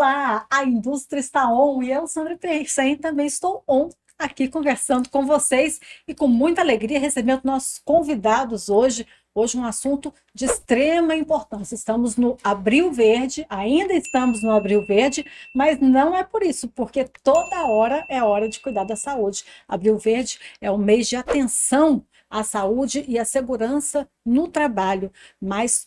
Olá, a indústria está on e eu, Sandra Persen, também estou on aqui conversando com vocês e com muita alegria recebendo nossos convidados hoje. Hoje um assunto de extrema importância. Estamos no Abril Verde, ainda estamos no Abril Verde, mas não é por isso, porque toda hora é hora de cuidar da saúde. Abril Verde é o mês de atenção à saúde e à segurança no trabalho, mas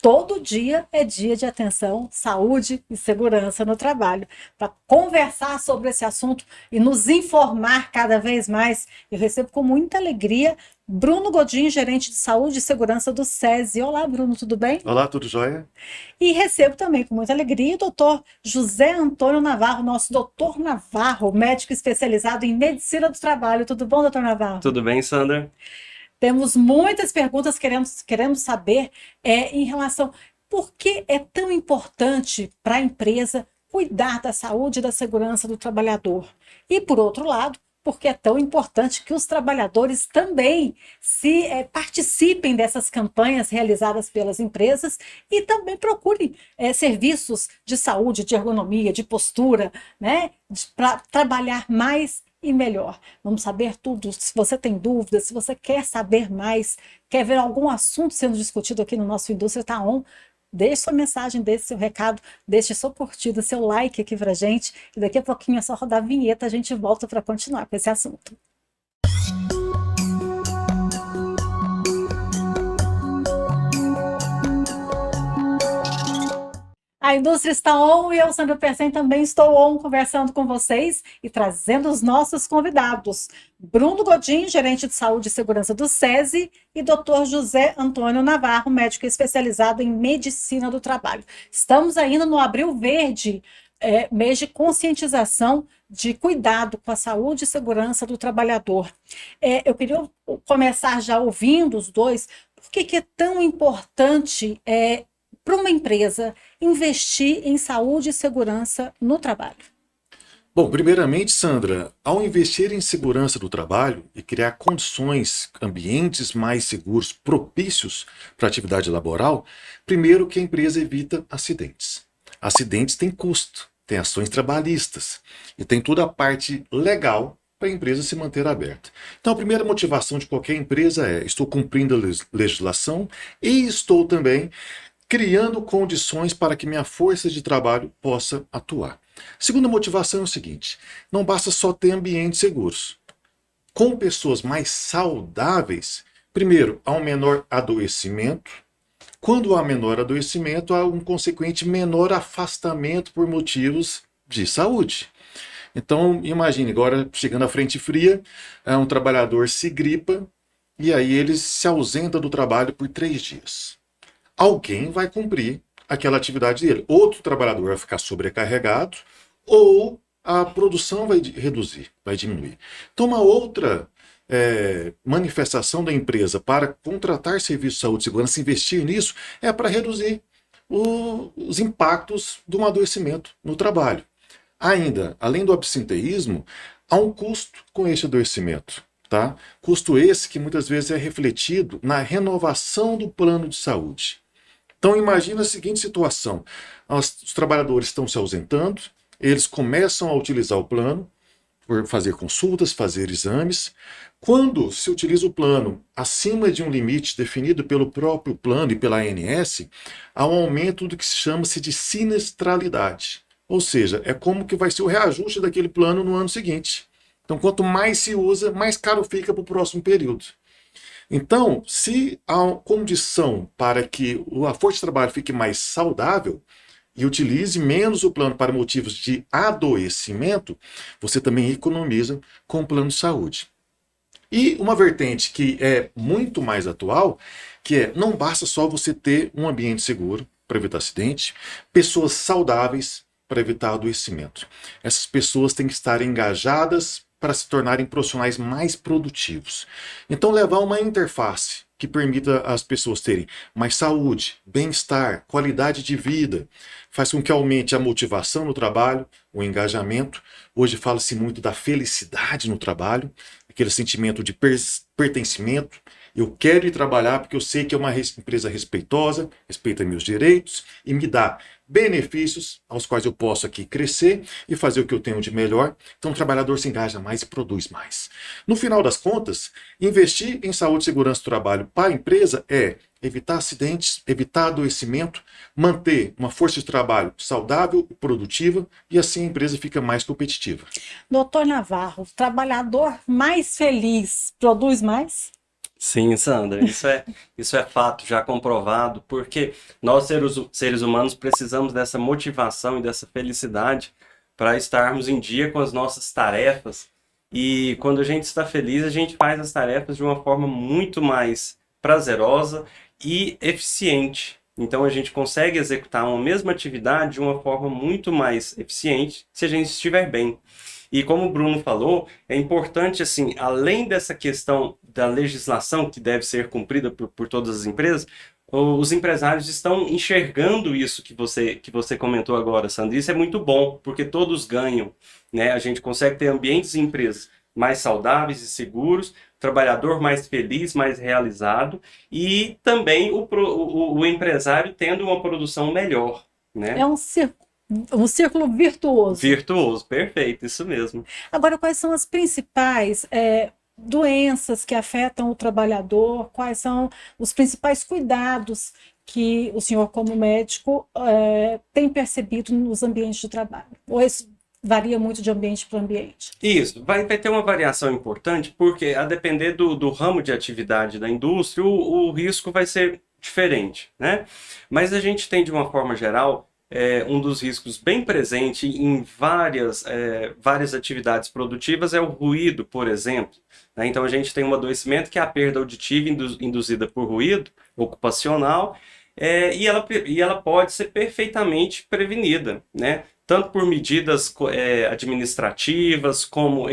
todo dia é dia de atenção, saúde e segurança no trabalho. Para conversar sobre esse assunto e nos informar cada vez mais, eu recebo com muita alegria Bruno Godin, gerente de saúde e segurança do SESI. Olá, Bruno, tudo bem? Olá, tudo jóia? E recebo também com muita alegria o doutor José Antônio Navarro, nosso doutor Navarro, médico especializado em medicina do trabalho. Tudo bom, doutor Navarro? Tudo bem, Sandra? Temos muitas perguntas queremos saber em relação por que é tão importante para a empresa cuidar da saúde e da segurança do trabalhador. E, por outro lado, porque é tão importante que os trabalhadores também participem dessas campanhas realizadas pelas empresas e também procurem serviços de saúde, de ergonomia, de postura, né, para trabalhar mais e melhor. Vamos saber tudo. Se você tem dúvidas, se você quer saber mais, quer ver algum assunto sendo discutido aqui no nosso Indústria Tá On, deixe sua mensagem, deixe seu recado, deixe sua curtida, seu like aqui pra gente, e daqui a pouquinho é só rodar a vinheta, a gente volta para continuar com esse assunto. A indústria está on e eu, Sandra Persen, também estou on conversando com vocês e trazendo os nossos convidados. Bruno Godin, gerente de saúde e segurança do SESI, e Dr. José Antônio Navarro, médico especializado em medicina do trabalho. Estamos ainda no Abril Verde, mês de conscientização de cuidado com a saúde e segurança do trabalhador. Eu queria começar já ouvindo os dois, por que é tão importante para uma empresa investir em saúde e segurança no trabalho? Bom, primeiramente, Sandra, ao investir em segurança do trabalho e criar condições, ambientes mais seguros, propícios para a atividade laboral, primeiro que a empresa evita acidentes. Acidentes têm custo, tem ações trabalhistas e tem toda a parte legal para a empresa se manter aberta. Então, a primeira motivação de qualquer empresa é: estou cumprindo a legislação e estou também criando condições para que minha força de trabalho possa atuar. Segunda motivação é o seguinte: não basta só ter ambientes seguros. Com pessoas mais saudáveis, primeiro, há um menor adoecimento. Quando há menor adoecimento, há um consequente menor afastamento por motivos de saúde. Então, imagine, agora chegando à frente fria, um trabalhador se gripa e aí ele se ausenta do trabalho por 3 dias. Alguém vai cumprir aquela atividade dele. Outro trabalhador vai ficar sobrecarregado ou a produção vai reduzir, vai diminuir. Então, uma outra manifestação da empresa para contratar serviços de saúde e segurança, investir nisso, é para reduzir os impactos de um adoecimento no trabalho. Ainda, além do absenteísmo, há um custo com esse adoecimento. Tá? Custo esse que muitas vezes é refletido na renovação do plano de saúde. Então imagina a seguinte situação: os trabalhadores estão se ausentando, eles começam a utilizar o plano, por fazer consultas, fazer exames. Quando se utiliza o plano acima de um limite definido pelo próprio plano e pela ANS, há um aumento do que se chama-se de sinistralidade. Ou seja, é como que vai ser o reajuste daquele plano no ano seguinte. Então, quanto mais se usa, mais caro fica para o próximo período. Então, se há condição para que a força de trabalho fique mais saudável e utilize menos o plano para motivos de adoecimento, você também economiza com o plano de saúde. E uma vertente que é muito mais atual, que é: não basta só você ter um ambiente seguro para evitar acidente, pessoas saudáveis para evitar adoecimento. Essas pessoas têm que estar engajadas para se tornarem profissionais mais produtivos. Então, levar uma interface que permita as pessoas terem mais saúde, bem-estar, qualidade de vida, faz com que aumente a motivação no trabalho, o engajamento. Hoje fala-se muito da felicidade no trabalho, aquele sentimento de pertencimento, Eu quero ir trabalhar porque eu sei que é uma empresa respeitosa, respeita meus direitos e me dá benefícios aos quais eu posso aqui crescer e fazer o que eu tenho de melhor. Então o trabalhador se engaja mais e produz mais. No final das contas, investir em saúde e segurança do trabalho para a empresa é evitar acidentes, evitar adoecimento, manter uma força de trabalho saudável e produtiva e assim a empresa fica mais competitiva. Doutor Navarro, trabalhador mais feliz produz mais? Sim, Sandra, isso é fato já comprovado, porque nós seres humanos precisamos dessa motivação e dessa felicidade para estarmos em dia com as nossas tarefas. E quando a gente está feliz, a gente faz as tarefas de uma forma muito mais prazerosa e eficiente. Então a gente consegue executar uma mesma atividade de uma forma muito mais eficiente se a gente estiver bem. E como o Bruno falou, é importante, assim, além dessa questão da legislação que deve ser cumprida por todas as empresas, os empresários estão enxergando isso que você comentou agora, Sandra. Isso é muito bom, porque todos ganham, né? A gente consegue ter ambientes e empresas mais saudáveis e seguros, trabalhador mais feliz, mais realizado e também o empresário tendo uma produção melhor, né? É um círculo virtuoso. Virtuoso, perfeito, isso mesmo. Agora, quais são as principais doenças que afetam o trabalhador? Quais são os principais cuidados que o senhor, como médico, tem percebido nos ambientes de trabalho? Ou isso varia muito de ambiente para ambiente? Isso, vai ter uma variação importante, porque a depender do ramo de atividade da indústria, o risco vai ser diferente, né? Mas a gente tem, de uma forma geral, um dos riscos bem presente em várias atividades produtivas é o ruído, por exemplo, né? Então a gente tem um adoecimento que é a perda auditiva induzida por ruído ocupacional, e ela pode ser perfeitamente prevenida, né? Tanto por medidas administrativas, como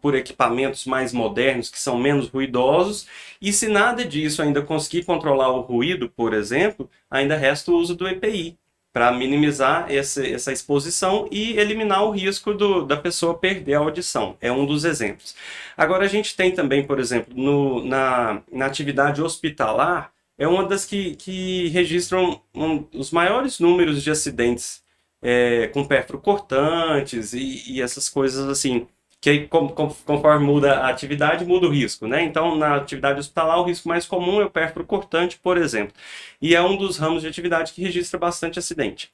por equipamentos mais modernos, que são menos ruidosos, e se nada disso ainda conseguir controlar o ruído, por exemplo, ainda resta o uso do EPI, para minimizar essa exposição e eliminar o risco da pessoa perder a audição. É um dos exemplos. Agora, a gente tem também, por exemplo, na atividade hospitalar, é uma das que registram os maiores números de acidentes com perfuro-cortantes e essas coisas assim, que conforme muda a atividade, muda o risco, né? Então, na atividade hospitalar, o risco mais comum é o pérfuro cortante, por exemplo. E é um dos ramos de atividade que registra bastante acidente.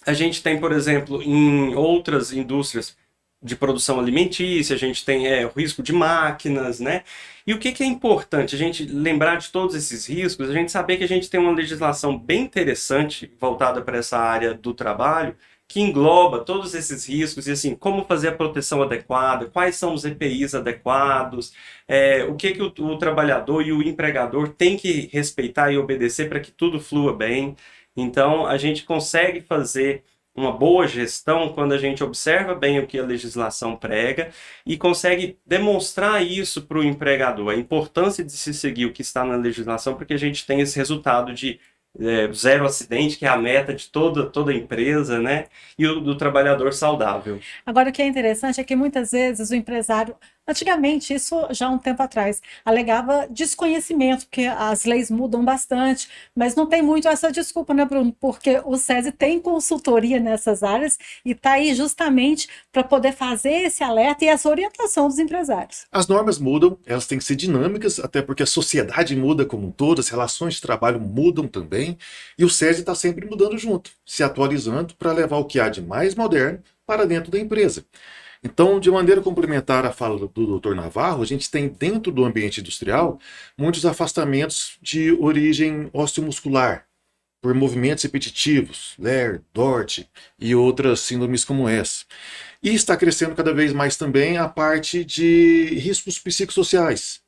A gente tem, por exemplo, em outras indústrias de produção alimentícia, a gente tem o risco de máquinas, né? E o que é importante? A gente lembrar de todos esses riscos, a gente saber que a gente tem uma legislação bem interessante voltada para essa área do trabalho, que engloba todos esses riscos e assim, como fazer a proteção adequada, quais são os EPIs adequados, o que o trabalhador e o empregador têm que respeitar e obedecer para que tudo flua bem. Então, a gente consegue fazer uma boa gestão quando a gente observa bem o que a legislação prega e consegue demonstrar isso para o empregador, a importância de se seguir o que está na legislação, porque a gente tem esse resultado de zero acidente, que é a meta de toda empresa, né? E o do trabalhador saudável. Agora, o que é interessante é que muitas vezes o empresário, antigamente, isso já há um tempo atrás, alegava desconhecimento, porque as leis mudam bastante, mas não tem muito essa desculpa, né, Bruno? Porque o SESI tem consultoria nessas áreas e está aí justamente para poder fazer esse alerta e essa orientação dos empresários. As normas mudam, elas têm que ser dinâmicas, até porque a sociedade muda como um todo, as relações de trabalho mudam também, e o SESI está sempre mudando junto, se atualizando para levar o que há de mais moderno para dentro da empresa. Então, de maneira complementar à fala do Dr. Navarro, a gente tem dentro do ambiente industrial muitos afastamentos de origem osteomuscular, por movimentos repetitivos, Ler, Dort e outras síndromes como essa. E está crescendo cada vez mais também a parte de riscos psicossociais,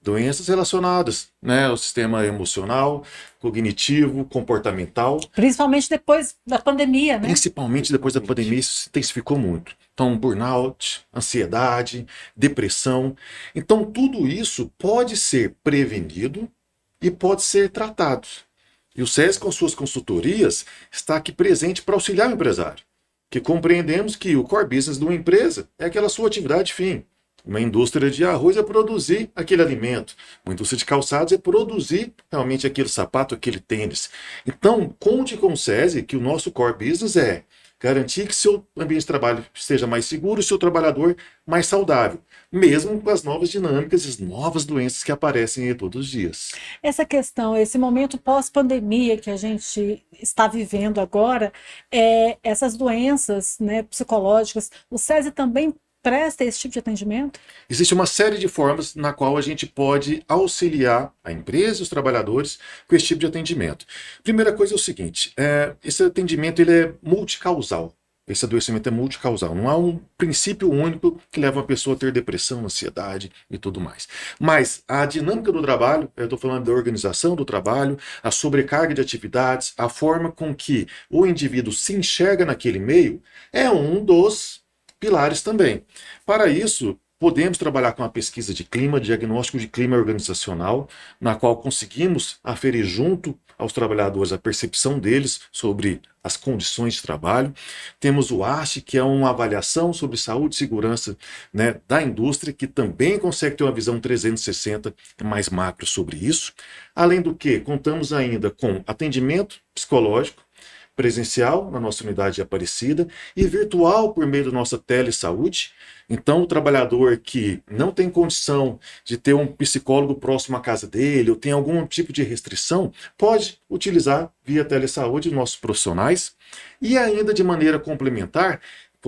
doenças relacionadas, né, ao sistema emocional, cognitivo, comportamental. Principalmente depois da pandemia, né? Principalmente depois da pandemia, isso se intensificou muito. Então, burnout, ansiedade, depressão. Então, tudo isso pode ser prevenido e pode ser tratado. E o SESI, com suas consultorias, está aqui presente para auxiliar o empresário. Que compreendemos que o core business de uma empresa é aquela sua atividade fim. Uma indústria de arroz é produzir aquele alimento. Uma indústria de calçados é produzir realmente aquele sapato, aquele tênis. Então, conte com o SESI que o nosso core business é garantir que seu ambiente de trabalho esteja mais seguro e seu trabalhador mais saudável, mesmo com as novas dinâmicas e as novas doenças que aparecem aí todos os dias. Essa questão, esse momento pós-pandemia que a gente está vivendo agora, essas doenças, né, psicológicas, o SESI também presta esse tipo de atendimento? Existe uma série de formas na qual a gente pode auxiliar a empresa e os trabalhadores com esse tipo de atendimento. Primeira coisa é o seguinte, esse atendimento ele é multicausal. Esse adoecimento é multicausal. Não há um princípio único que leva uma pessoa a ter depressão, ansiedade e tudo mais. Mas a dinâmica do trabalho, eu estou falando da organização do trabalho, a sobrecarga de atividades, a forma com que o indivíduo se enxerga naquele meio, é um dos pilares também. Para isso, podemos trabalhar com a pesquisa de clima, diagnóstico de clima organizacional, na qual conseguimos aferir junto aos trabalhadores a percepção deles sobre as condições de trabalho. Temos o ASHE, que é uma avaliação sobre saúde e segurança, né, da indústria, que também consegue ter uma visão 360 mais macro sobre isso. Além do que, contamos ainda com atendimento psicológico, presencial na nossa unidade de Aparecida e virtual por meio da nossa telesaúde. Então, o trabalhador que não tem condição de ter um psicólogo próximo à casa dele ou tem algum tipo de restrição, pode utilizar via telesaúde nossos profissionais e ainda de maneira complementar,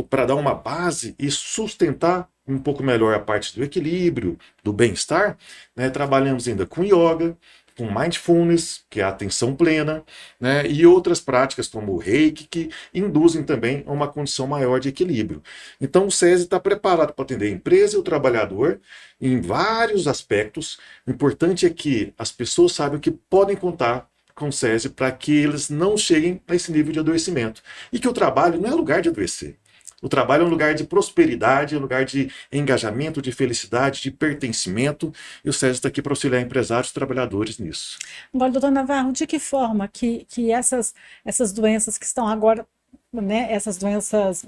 para dar uma base e sustentar um pouco melhor a parte do equilíbrio, do bem-estar, né, trabalhamos ainda com yoga, com mindfulness, que é a atenção plena, né, e outras práticas como o reiki, que induzem também a uma condição maior de equilíbrio. Então o SESI está preparado para atender a empresa e o trabalhador em vários aspectos. O importante é que as pessoas saibam que podem contar com o SESI para que eles não cheguem a esse nível de adoecimento. E que o trabalho não é lugar de adoecer. O trabalho é um lugar de prosperidade, é um lugar de engajamento, de felicidade, de pertencimento, e o SESI está aqui para auxiliar empresários e trabalhadores nisso. Agora, doutor Navarro, de que forma que essas doenças que estão agora, né, essas doenças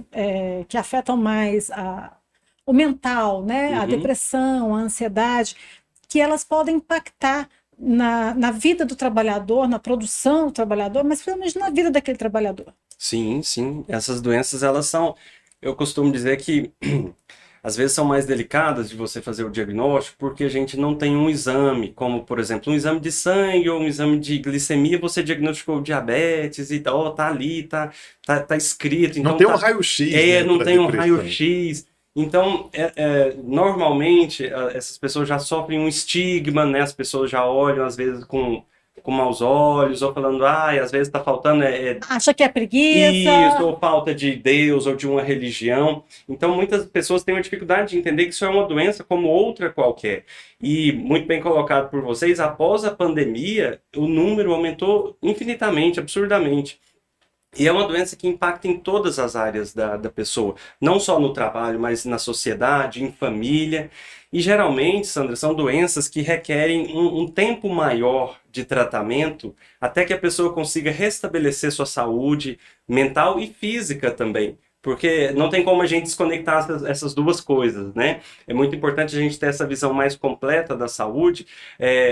que afetam mais o mental, né, a depressão, a ansiedade, que elas podem impactar na vida do trabalhador, na produção do trabalhador, mas principalmente na vida daquele trabalhador? Sim, sim. Essas doenças, elas são. Eu costumo dizer que às vezes são mais delicadas de você fazer o diagnóstico porque a gente não tem um exame, como por exemplo, um exame de sangue ou um exame de glicemia, você diagnosticou diabetes e tal, tá ali, tá escrito. Então não tem um raio-x. Não tem um raio-x. Então, normalmente, essas pessoas já sofrem um estigma, né? As pessoas já olham, às vezes, com maus olhos, ou falando, às vezes está faltando... Acha que é preguiça. Isso, ou falta de Deus, ou de uma religião. Então, muitas pessoas têm uma dificuldade de entender que isso é uma doença como outra qualquer. E, muito bem colocado por vocês, após a pandemia, o número aumentou infinitamente, absurdamente. E é uma doença que impacta em todas as áreas da pessoa, não só no trabalho, mas na sociedade, em família. E geralmente, Sandra, são doenças que requerem um tempo maior de tratamento até que a pessoa consiga restabelecer sua saúde mental e física também. Porque não tem como a gente desconectar essas duas coisas, né? É muito importante a gente ter essa visão mais completa da saúde,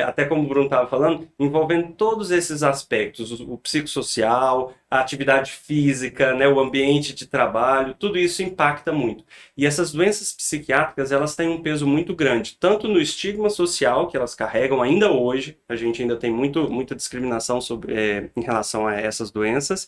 até como o Bruno estava falando, envolvendo todos esses aspectos, o psicossocial, a atividade física, né, o ambiente de trabalho, tudo isso impacta muito. E essas doenças psiquiátricas, elas têm um peso muito grande, tanto no estigma social que elas carregam ainda hoje, a gente ainda tem muita discriminação em relação a essas doenças,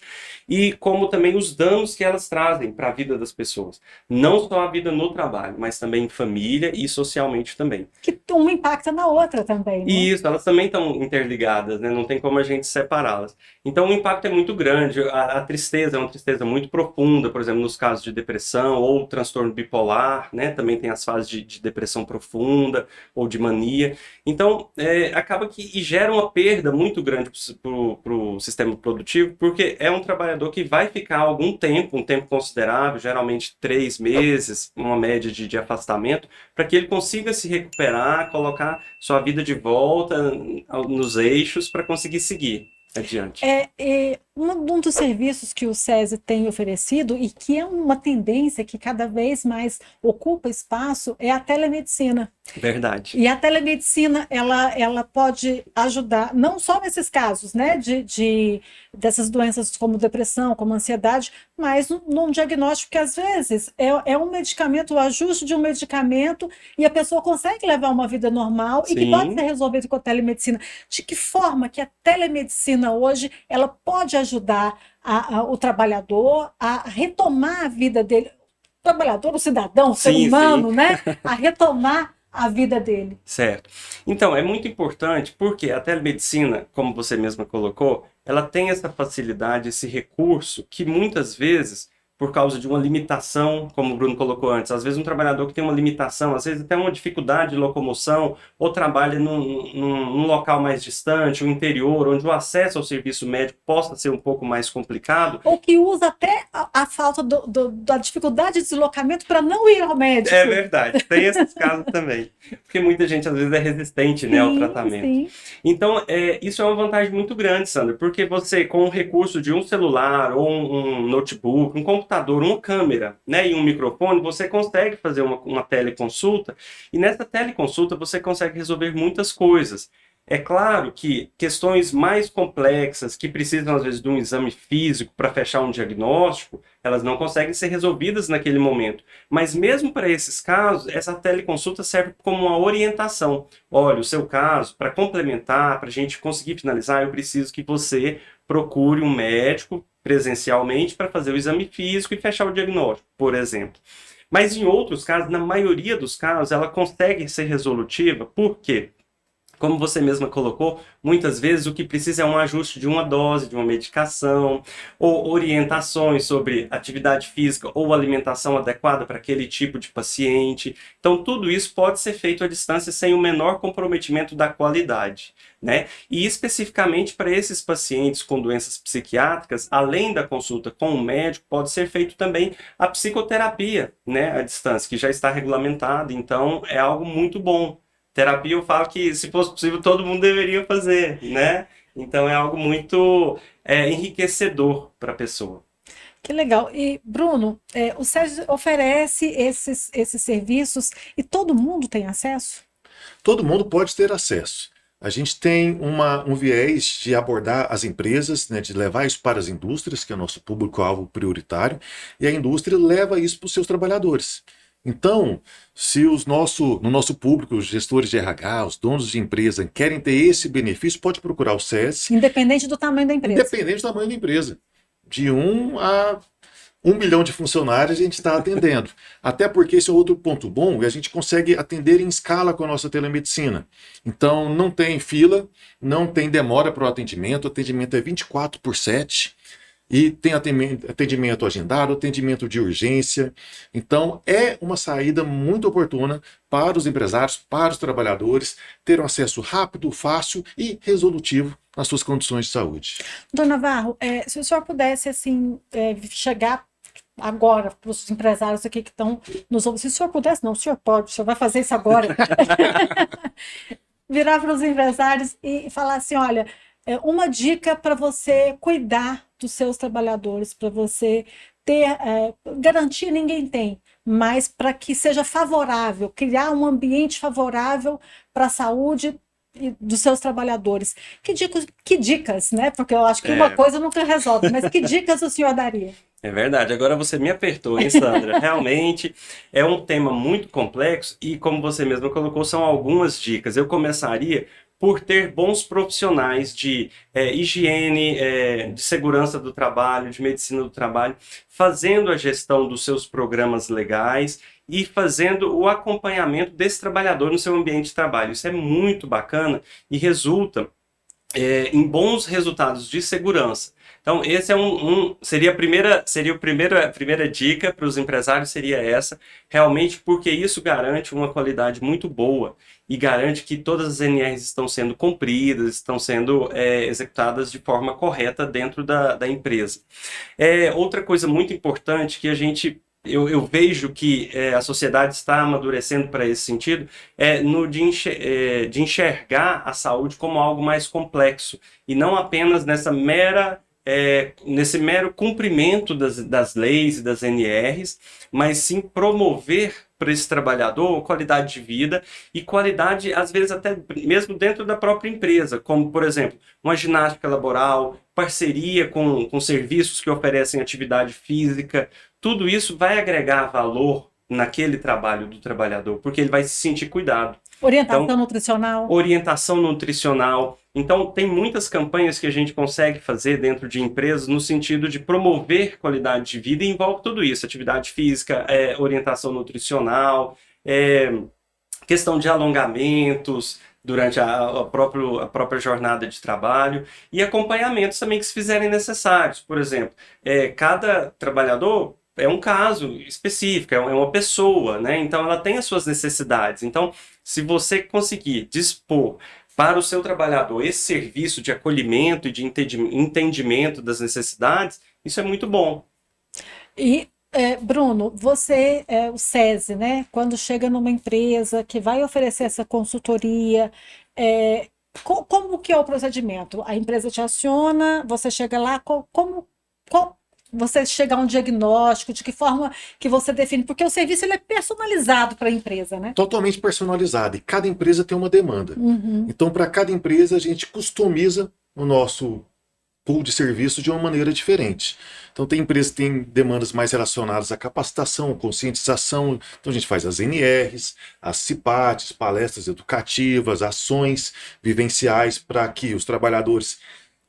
e como também os danos que elas trazem para a vida das pessoas. Não só a vida no trabalho, mas também em família e socialmente também. Que uma impacta na outra também, né? Isso, elas também estão interligadas, né? Não tem como a gente separá-las. Então o impacto é muito grande. A tristeza é uma tristeza muito profunda, por exemplo, nos casos de depressão ou transtorno bipolar, né? Também tem as fases de depressão profunda ou de mania. Então, acaba que gera uma perda muito grande para o sistema produtivo, porque é um trabalhador que vai ficar algum tempo, um tempo considerável, geralmente 3 meses, uma média de afastamento, para que ele consiga se recuperar, colocar sua vida de volta nos eixos para conseguir seguir adiante. Um dos serviços que o SESI tem oferecido e que é uma tendência que cada vez mais ocupa espaço é a telemedicina. Verdade. E a telemedicina, ela pode ajudar, não só nesses casos, né, dessas doenças como depressão, como ansiedade, mas num diagnóstico que, às vezes, é um medicamento, o ajuste de um medicamento, e a pessoa consegue levar uma vida normal e que pode Sim. ser resolvido com a telemedicina. De que forma que a telemedicina hoje, ela pode ajudar o trabalhador a retomar a vida dele, o trabalhador, o cidadão, o ser Sim, humano, sim. né, a retomar a vida dele. Certo. Então, é muito importante porque a telemedicina, como você mesma colocou, ela tem essa facilidade, esse recurso que muitas vezes, por causa de uma limitação, como o Bruno colocou antes, às vezes um trabalhador que tem uma limitação, às vezes até uma dificuldade de locomoção, ou trabalha num local mais distante, o interior, onde o acesso ao serviço médico possa ser um pouco mais complicado. Ou que usa até a falta da dificuldade de deslocamento para não ir ao médico. É verdade, tem esses casos também. Porque muita gente, às vezes, é resistente, né, ao Sim, tratamento. sim. Então, isso é uma vantagem muito grande, Sandra, porque você, com o recurso de um celular, ou um notebook, um computador, uma câmera, né, e um microfone, você consegue fazer uma teleconsulta, e nessa teleconsulta você consegue resolver muitas coisas. É claro que questões mais complexas, que precisam às vezes de um exame físico para fechar um diagnóstico, elas não conseguem ser resolvidas naquele momento. Mas mesmo para esses casos, essa teleconsulta serve como uma orientação. Olha, o seu caso, para complementar, para a gente conseguir finalizar, eu preciso que você procure um médico presencialmente para fazer o exame físico e fechar o diagnóstico, por exemplo. Mas em outros casos, na maioria dos casos, ela consegue ser resolutiva. Por quê? Como você mesma colocou, muitas vezes o que precisa é um ajuste de uma dose, de uma medicação, ou orientações sobre atividade física ou alimentação adequada para aquele tipo de paciente. Então, tudo isso pode ser feito à distância sem o menor comprometimento da qualidade, né? E especificamente para esses pacientes com doenças psiquiátricas, além da consulta com o médico, pode ser feito também a psicoterapia, né, à distância, que já está regulamentada, então é algo muito bom. Terapia, eu falo que, se fosse possível, todo mundo deveria fazer, né? Então, é algo muito enriquecedor para a pessoa. Que legal. E, Bruno, o SESI oferece esses serviços e todo mundo tem acesso? Todo mundo pode ter acesso. A gente tem um viés de abordar as empresas, né, de levar isso para as indústrias, que é o nosso público-alvo prioritário, e a indústria leva isso para os seus trabalhadores. Então, se no nosso público, os gestores de RH, os donos de empresa querem ter esse benefício, pode procurar o SESI, Independente do tamanho da empresa. independente do tamanho da empresa. De 1 a 1 milhão de funcionários a gente está atendendo. Até porque esse é outro ponto bom, e a gente consegue atender em escala com a nossa telemedicina. Então, não tem fila, não tem demora para o atendimento é 24/7. E tem atendimento agendado, atendimento de urgência. Então, é uma saída muito oportuna para os empresários, para os trabalhadores, ter um acesso rápido, fácil e resolutivo nas suas condições de saúde. Dona Navarro, se o senhor pudesse assim, chegar agora para os empresários aqui que estão nos ouvindo, se o senhor pudesse, não, o senhor pode, o senhor vai fazer isso agora. Virar para os empresários e falar assim, olha, uma dica para você cuidar dos seus trabalhadores, para você ter, garantia ninguém tem, mas para que seja favorável, criar um ambiente favorável para a saúde dos seus trabalhadores. Que dicas, né? Porque eu acho que uma coisa nunca resolve, mas que dicas o senhor daria? É verdade, agora você me apertou, hein, Sandra? Realmente é um tema muito complexo e, como você mesma colocou, são algumas dicas. Eu começaria por ter bons profissionais de higiene, de segurança do trabalho, de medicina do trabalho, fazendo a gestão dos seus programas legais e fazendo o acompanhamento desse trabalhador no seu ambiente de trabalho. Isso é muito bacana e resulta em bons resultados de segurança. Então, esse é seria a primeira dica para os empresários, seria essa, realmente porque isso garante uma qualidade muito boa e garante que todas as NRs estão sendo cumpridas, estão sendo executadas de forma correta dentro da empresa. Outra coisa muito importante que eu vejo que a sociedade está amadurecendo para esse sentido, de enxergar a saúde como algo mais complexo, e não apenas nessa mera nesse mero cumprimento das leis e das NRs, mas sim promover para esse trabalhador qualidade de vida e qualidade, às vezes, até mesmo dentro da própria empresa, como, por exemplo, uma ginástica laboral, parceria com serviços que oferecem atividade física. Tudo isso vai agregar valor naquele trabalho do trabalhador, porque ele vai se sentir cuidado. Orientação nutricional. Orientação nutricional. Então, tem muitas campanhas que a gente consegue fazer dentro de empresas no sentido de promover qualidade de vida e envolve tudo isso, atividade física, orientação nutricional, questão de alongamentos durante a própria jornada de trabalho e acompanhamentos também que se fizerem necessários. Por exemplo, cada trabalhador é um caso específico, é uma pessoa, né? Então ela tem as suas necessidades. Então, se você conseguir dispor para o seu trabalhador esse serviço de acolhimento e de entendimento das necessidades, isso é muito bom. E, Bruno, você é o SESI, né? Quando chega numa empresa que vai oferecer essa consultoria, como que é o procedimento? A empresa te aciona, você chega lá, você chega a um diagnóstico, de que forma que você define? Porque o serviço ele é personalizado para a empresa, né? Totalmente personalizado, e cada empresa tem uma demanda. Então, para cada empresa, a gente customiza o nosso pool de serviço de uma maneira diferente. Então, tem empresas que têm demandas mais relacionadas à capacitação, conscientização. Então, a gente faz as NRs, as CIPATs, palestras educativas, ações vivenciais para que os trabalhadores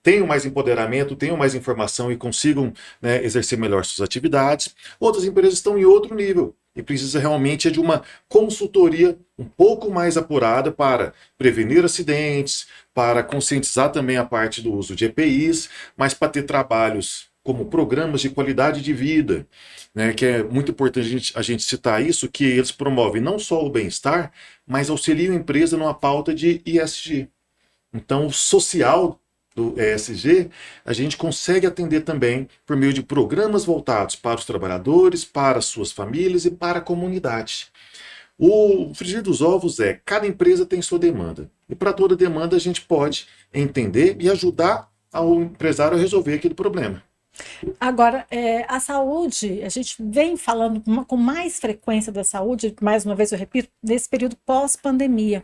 tenham mais empoderamento, tenham mais informação e consigam, né, exercer melhor suas atividades. Outras empresas estão em outro nível e precisa realmente de uma consultoria um pouco mais apurada para prevenir acidentes, para conscientizar também a parte do uso de EPIs, mas para ter trabalhos como programas de qualidade de vida, né, que é muito importante a gente citar isso, que eles promovem não só o bem-estar, mas auxiliam a empresa numa pauta de ESG. Então, o social do ESG, a gente consegue atender também por meio de programas voltados para os trabalhadores, para as suas famílias e para a comunidade. O frigir dos ovos cada empresa tem sua demanda. E para toda demanda a gente pode entender e ajudar ao empresário a resolver aquele problema. Agora, a saúde, a gente vem falando com mais frequência da saúde, mais uma vez eu repito, nesse período pós-pandemia.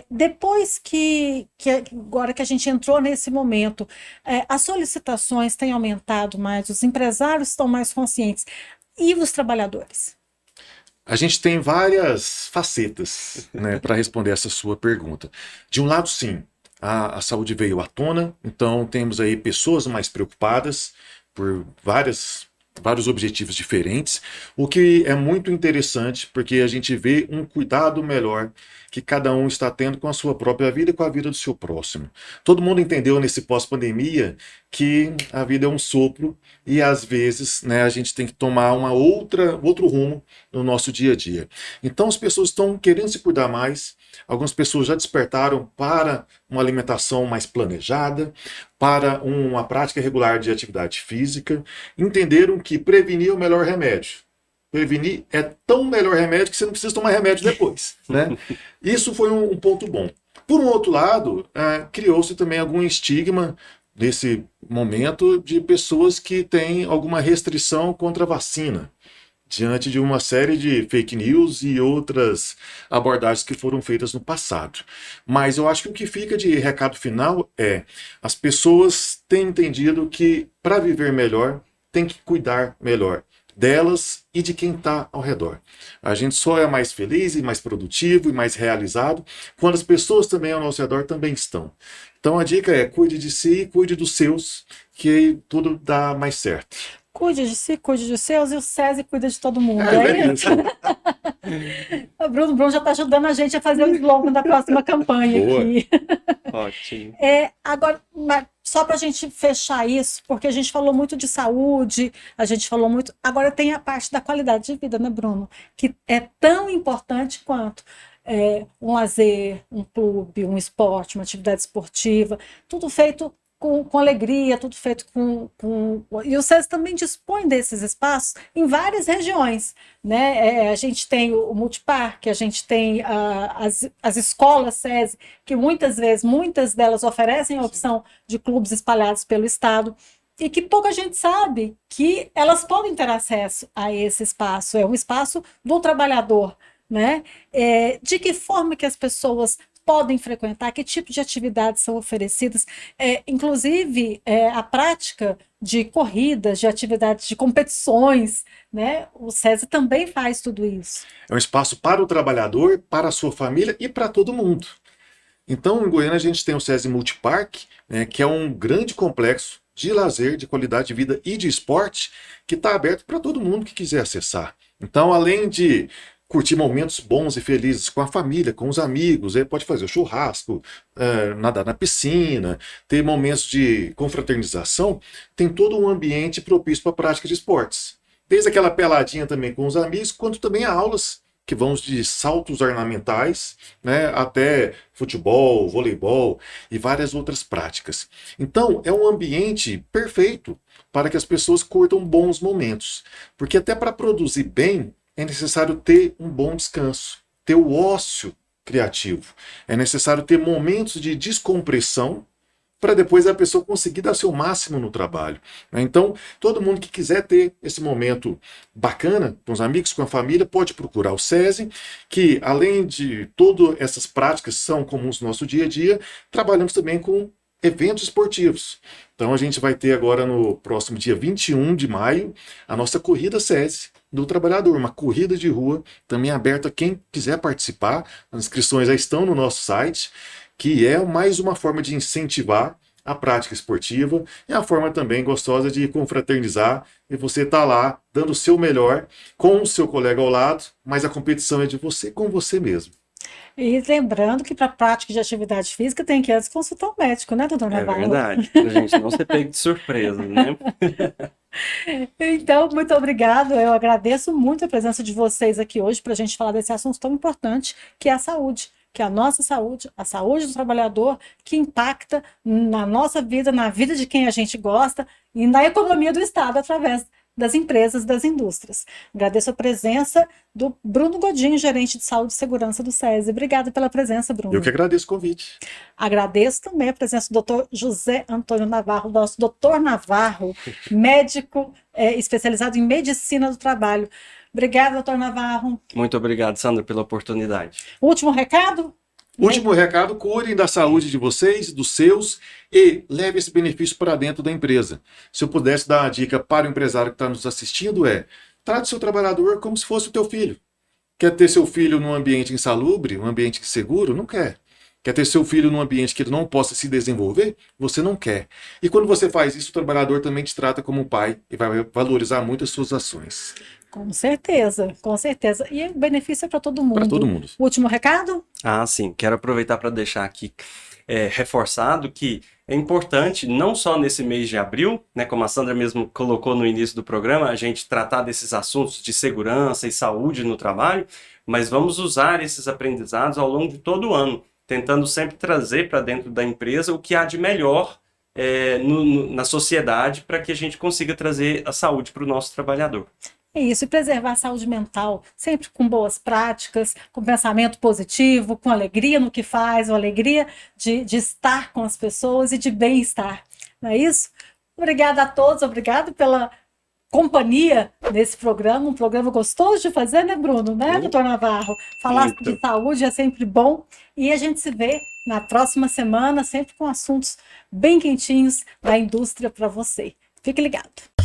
Depois agora que a gente entrou nesse momento, as solicitações têm aumentado mais, os empresários estão mais conscientes. E os trabalhadores? A gente tem várias facetas, né, para responder essa sua pergunta. De um lado, sim, a saúde veio à tona, então temos aí pessoas mais preocupadas por vários objetivos diferentes, o que é muito interessante, porque a gente vê um cuidado melhor que cada um está tendo com a sua própria vida e com a vida do seu próximo. Todo mundo entendeu nesse pós-pandemia que a vida é um sopro e às vezes, né, a gente tem que tomar outro rumo no nosso dia a dia. Então as pessoas estão querendo se cuidar mais, algumas pessoas já despertaram para uma alimentação mais planejada, para uma prática regular de atividade física, entenderam que prevenir é o melhor remédio. Prevenir é tão melhor remédio que você não precisa tomar remédio depois, né? Isso foi um ponto bom. Por um outro lado, criou-se também algum estigma nesse momento de pessoas que têm alguma restrição contra a vacina, diante de uma série de fake news e outras abordagens que foram feitas no passado. Mas eu acho que o que fica de recado final as pessoas têm entendido que para viver melhor tem que cuidar melhor delas e de quem está ao redor. A gente só é mais feliz e mais produtivo e mais realizado quando as pessoas também ao nosso redor também estão. Então a dica cuide de si e cuide dos seus, que tudo dá mais certo. Cuide de si, cuide dos seus, e o SESI cuida de todo mundo. Isso. O Bruno já está ajudando a gente a fazer o slogan da próxima campanha. Boa. Aqui. Ótimo. Agora, só para a gente fechar isso, porque a gente falou muito de saúde, a gente falou muito. Agora tem a parte da qualidade de vida, né, Bruno? Que é tão importante quanto um lazer, um clube, um esporte, uma atividade esportiva, tudo feito com alegria, tudo feito E o SESI também dispõe desses espaços em várias regiões, né? A gente tem o Multiparque, a gente tem as escolas SESI, que muitas delas oferecem a opção de clubes espalhados pelo estado. e que pouca gente sabe que elas podem ter acesso a esse espaço. É um espaço do trabalhador, né? De que forma que as pessoas podem frequentar, que tipo de atividades são oferecidas, inclusive a prática de corridas, de atividades, de competições, né? O SESI também faz tudo isso. É um espaço para o trabalhador, para a sua família e para todo mundo. Então, em Goiânia, a gente tem o SESI Multipark, né, que é um grande complexo de lazer, de qualidade de vida e de esporte, que está aberto para todo mundo que quiser acessar. Então, além de curtir momentos bons e felizes com a família, com os amigos, aí pode fazer o churrasco, nadar na piscina, ter momentos de confraternização, tem todo um ambiente propício para a prática de esportes. Desde aquela peladinha também com os amigos, quanto também a aulas que vão de saltos ornamentais, né, até futebol, voleibol e várias outras práticas. Então, é um ambiente perfeito para que as pessoas curtam bons momentos. Porque até para produzir bem, é necessário ter um bom descanso, ter o ócio criativo. É necessário ter momentos de descompressão para depois a pessoa conseguir dar seu máximo no trabalho. Então, todo mundo que quiser ter esse momento bacana com os amigos, com a família, pode procurar o SESI, que além de todas essas práticas que são comuns no nosso dia a dia, trabalhamos também com eventos esportivos. Então, a gente vai ter agora no próximo dia 21 de maio a nossa corrida SESI do trabalhador, uma corrida de rua, também aberta a quem quiser participar. As inscrições já estão no nosso site, que é mais uma forma de incentivar a prática esportiva e a forma também gostosa de confraternizar e você tá lá dando o seu melhor com o seu colega ao lado, mas a competição é de você com você mesmo. E lembrando que para prática de atividade física tem que antes consultar o médico, né, doutor É Navarro? verdade, pra gente não ser pego de surpresa, né? Então, muito obrigado. Eu agradeço muito a presença de vocês aqui hoje para a gente falar desse assunto tão importante que é a saúde, que é a saúde do trabalhador, que impacta na nossa vida, na vida de quem a gente gosta e na economia do Estado através das empresas, das indústrias. Agradeço a presença do Bruno Godinho, gerente de saúde e segurança do SESI. Obrigada pela presença, Bruno. Eu que agradeço o convite. Agradeço também a presença do Dr. José Antônio Navarro, nosso doutor Navarro, médico especializado em medicina do trabalho. Obrigada, doutor Navarro. Muito obrigado, Sandra, pela oportunidade. Último recado? Último recado, cuidem da saúde de vocês, dos seus e leve esse benefício para dentro da empresa. Se eu pudesse dar uma dica para o empresário que está nos assistindo trate seu trabalhador como se fosse o teu filho. Quer ter seu filho num ambiente insalubre, um ambiente seguro? Não quer. Quer ter seu filho num ambiente que ele não possa se desenvolver? Você não quer. E quando você faz isso, o trabalhador também te trata como um pai e vai valorizar muito as suas ações. Com certeza, com certeza. E o benefício é para todo mundo. Para todo mundo. Último recado? Ah, sim. Quero aproveitar para deixar aqui reforçado que é importante, não só nesse mês de abril, né, como a Sandra mesmo colocou no início do programa, a gente tratar desses assuntos de segurança e saúde no trabalho, mas vamos usar esses aprendizados ao longo de todo o ano, tentando sempre trazer para dentro da empresa o que há de melhor na sociedade para que a gente consiga trazer a saúde para o nosso trabalhador. É isso, e preservar a saúde mental, sempre com boas práticas, com pensamento positivo, com alegria no que faz, alegria de estar com as pessoas e de bem-estar. Não é isso? Obrigada a todos, obrigado pela companhia nesse programa, um programa gostoso de fazer, né, Bruno? Né, doutor Navarro? Falar Muito. de saúde é sempre bom e a gente se vê na próxima semana, sempre com assuntos bem quentinhos da indústria para você. Fique ligado.